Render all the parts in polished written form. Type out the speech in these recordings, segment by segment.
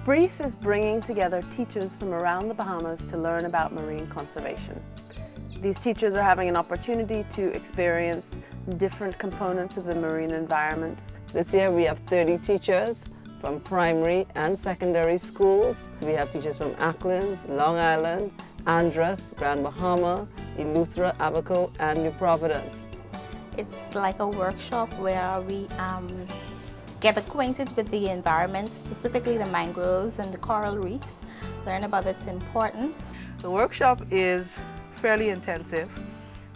BREEF is bringing together teachers from around the Bahamas to learn about marine conservation. These teachers are having an opportunity to experience different components of the marine environment. This year we have 30 teachers from primary and secondary schools. We have teachers from Acklins, Long Island, Andros, Grand Bahama, Eleuthera, Abaco, and New Providence. It's like a workshop where we get acquainted with the environment, specifically the mangroves and the coral reefs, learn about its importance. The workshop is fairly intensive.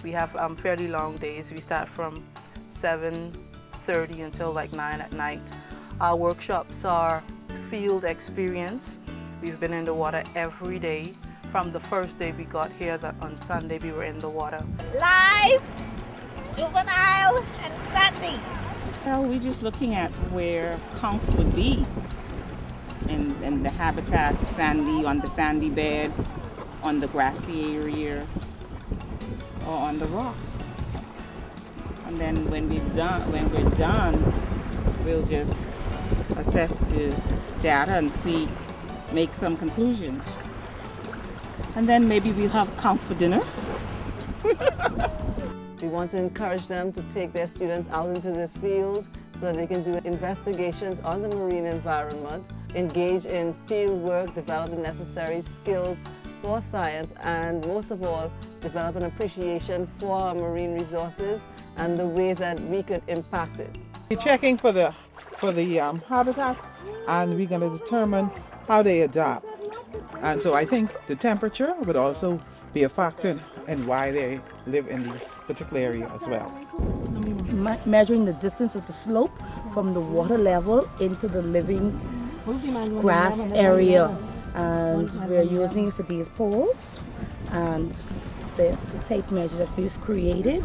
We have fairly long days. We start from 7:30 until like 9 at night. Our workshops are field experience. We've been in the water every day. From the first day we got here, on Sunday we were in the water. Live, juvenile, and sandy. Well, we're just looking at where conchs would be in the habitat, sandy, on the sandy bed, on the grassy area, or on the rocks. And then when we're done, we'll just assess the data and make some conclusions. And then maybe we'll have conch for dinner. We want to encourage them to take their students out into the field so that they can do investigations on the marine environment, engage in field work, develop the necessary skills for science, and most of all, develop an appreciation for our marine resources and the way that we could impact it. We're checking for the habitat, and we're going to determine how they adapt. And so I think the temperature would also be a factor in why they live in this particular area as well. Measuring the distance of the slope from the water level into the living grass area, and we're using it for these poles and this tape measure that we've created.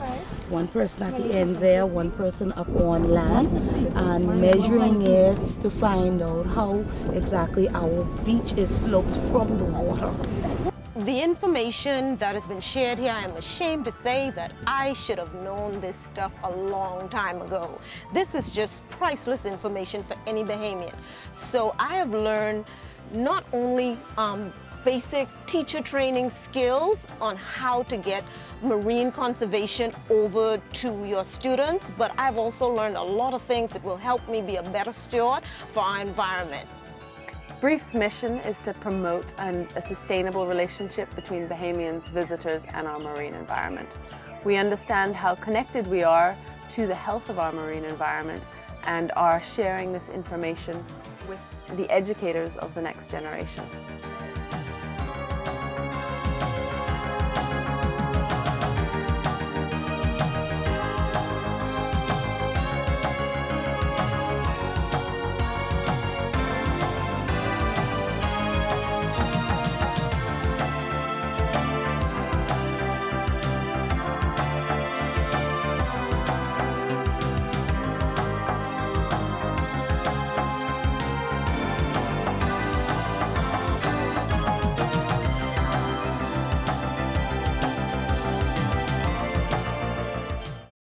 One person at the end there, one person up on land, and measuring it to find out how exactly our beach is sloped from the water. The information that has been shared here, I am ashamed to say that I should have known this stuff a long time ago. This is just priceless information for any Bahamian. So I have learned not only basic teacher training skills on how to get marine conservation over to your students, but I've also learned a lot of things that will help me be a better steward for our environment. BREEF's mission is to promote a sustainable relationship between Bahamians, visitors, and our marine environment. We understand how connected we are to the health of our marine environment and are sharing this information with the educators of the next generation.